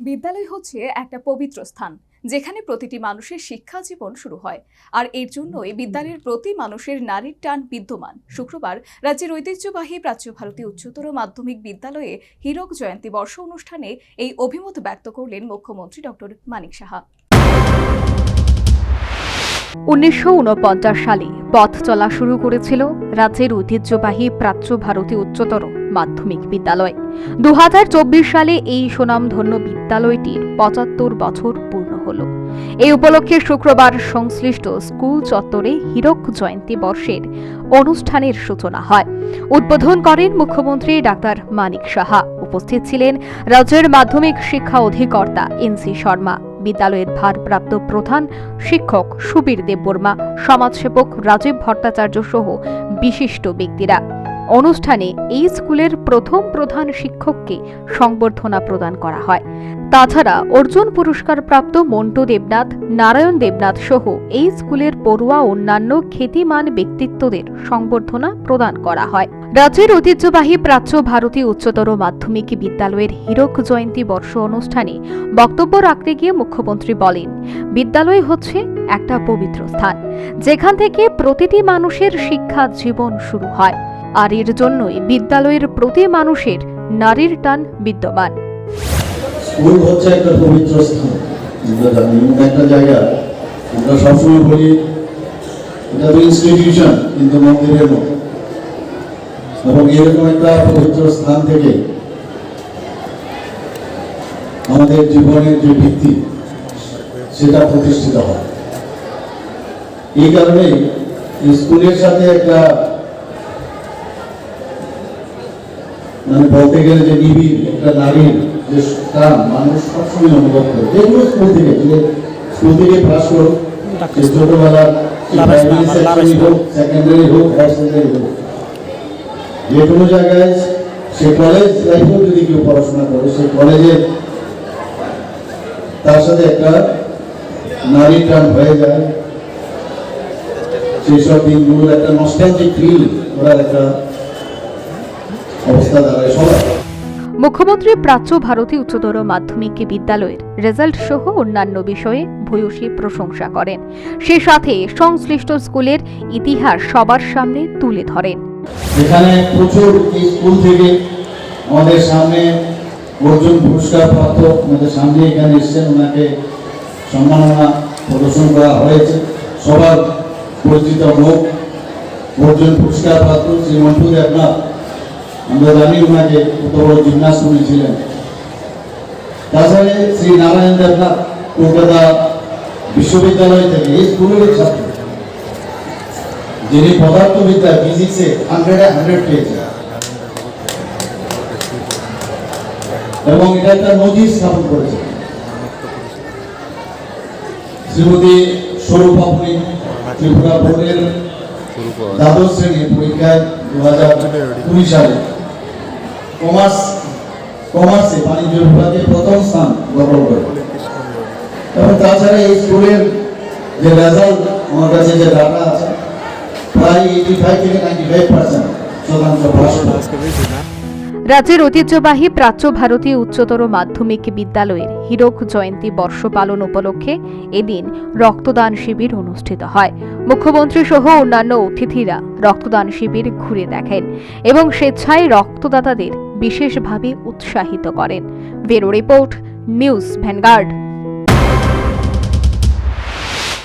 বিদ্যালয় হচ্ছে একটা পবিত্র স্থান যেখানে প্রতিটি মানুষের শিক্ষা জীবন শুরু হয়। আর এর জন্যই বিদ্যালয়ের প্রতি মানুষের নারীর টান বিদ্যমান। শুক্রবার রাজ্যের ঐতিহ্যবাহী প্রাচ্য ভারতী উচ্চতর মাধ্যমিক বিদ্যালয়ে হীরক জয়ন্তী বর্ষ অনুষ্ঠানে এই অভিমত ব্যক্ত করলেন মুখ্যমন্ত্রী ডক্টর মানিক সাহা। 1949 সালে পথ চলা শুরু করেছিল রাজ্যের ঐতিহ্যবাহী প্রাচ্য ভারতী উচ্চতর মাধ্যমিক বিদ্যালয়। 2024 সালে এই সুনামধন্য বিদ্যালয়টির 75 বছর পূর্ণ হল। এই উপলক্ষে শুক্রবার সংশ্লিষ্ট স্কুল চত্বরে হীরক জয়ন্তী বর্ষের অনুষ্ঠানের সূচনা হয়। উদ্বোধন করেন মুখ্যমন্ত্রী ডাক্তার মানিক সাহা। উপস্থিত ছিলেন রাজ্যের মাধ্যমিক শিক্ষা অধিকর্তা এনসি শর্মা, বিদ্যালয়ের ভারপ্রাপ্ত প্রধান শিক্ষক সুবীর দেববর্মা, সমাজসেবক রাজীব ভট্টাচার্য সহ বিশিষ্ট ব্যক্তিরা। অনুষ্ঠানে এই স্কুলের প্রথম প্রধান শিক্ষককে সংবর্ধনা প্রদান করা হয়। তাছাড়া অর্জুন পুরস্কার প্রাপ্ত মন্টু দেবনাথ, নারায়ণ দেবনাথ সহ এই স্কুলের পড়ুয়া অন্যান্য খ্যাতিমান ব্যক্তিত্বদের সংবর্ধনা প্রদান করা হয়। রাজ্যের ঐতিহ্যবাহী প্রাচ্য ভারতী উচ্চতর মাধ্যমিক বিদ্যালয়ের হীরক জয়ন্তী বর্ষ অনুষ্ঠানে বক্তব্য রাখতে গিয়ে মুখ্যমন্ত্রী বলেন, বিদ্যালয় হচ্ছে একটা পবিত্র স্থান যেখান থেকে প্রতিটি মানুষের শিক্ষা জীবন শুরু হয়। আর এর জন্যই বিদ্যালয়ের প্রতি মানুষের নারীর টান বিদ্যমান। স্কুল হচ্ছে একটা পবিত্র স্থান, একটা জায়গা। আমরা সবসময় বলি এটা তো ইনস্টিটিউশন, কিন্তু মন্দিরের মতো। এবং এরকম একটা পবিত্র স্থান থেকে আমাদের জীবনের যে ভিত্তি সেটা প্রতিষ্ঠিত হয়। এই কারণে স্কুলের সাথে একটা বলতে গেলে যে নিবিড় একটা নারীর যে টান মানুষ সবসময় অনুভব করে। যেগুলো স্কুল থেকে পাস হোক, ছোটবেলার হোক, সেকেন্ডারি হোক, হায়ার সেকেন্ডারি হোক, যে কোনো জায়গায় সে কলেজ লাইফেও যদি কেউ পড়াশোনা করে, সে কলেজে তার সাথে একটা নারীর টান হয়ে যায়। সেই সব দিনগুলোর একটা নস্টালজিক ফিল করার একটা অবস্থা দাঁড়ায় সবাই। মুখ্যমন্ত্রী প্রাচ্য ভারতী উচ্চতর মাধ্যমিক বিদ্যালয়ের রেজাল্ট সহ অন্যান্য বিষয়ে ভূয়সী প্রশংসা করেন। সে সাথে সংশ্লিষ্ট স্কুলের ইতিহাস সবার সামনে তুলে ধরেন। এখানে প্রচুর স্কুল থেকে আমাদের সামনে অর্জুন পুরস্কার প্রাপ্ত আমাদের সামনে এখানে এসেছেন, ওনাকে সম্মাননা প্রদর্শন করা হয়েছে। সবার পরিচিত মুখ অর্জুন পুরস্কার প্রাপ্ত শ্রী মন্টু দেবনাথ। আমরা জানি ওনাকে কত বড় জিমনাস্ট উনি ছিলেন। তাছাড়া শ্রী নারায়ণ দেবনাথ কলকাতা বিশ্ববিদ্যালয় থেকে এই স্কুলের ছাত্র, যিনি পদার্থবিদ্যা ফিজিক্সে 100 পেয়েছেন এবং এটা একটা নজির স্থাপন করেছে। শ্রীমতী স্বরূপাপনি ত্রিপুরা বোর্ডের দ্বাদশ শ্রেণীর পরীক্ষায় 2020 সালে কমার্সে বাণিজ্য বিভাগে প্রথম স্থান দখল করে। এবং তাছাড়া এই স্কুলের যে রেজাল্ট আমার কাছে যে ডাটা আছে, প্রায় 85 থেকে 95% শতাংশ পাস করে। রাজ্যের ঐতিহ্যবাহী প্রাচ্য ভারতী উচ্চতর মাধ্যমিক বিদ্যালয়ের হীরক জয়ন্তী বর্ষ পালন উপলক্ষে এদিন রক্তদান শিবির অনুষ্ঠিত হয়। মুখ্যমন্ত্রী সহ অন্যান্য অতিথিরা রক্তদান শিবির ঘুরে দেখেন এবং স্বেচ্ছায় রক্তদাতাদের বিশেষভাবে উৎসাহিত করেন। Bureau report, news vanguard.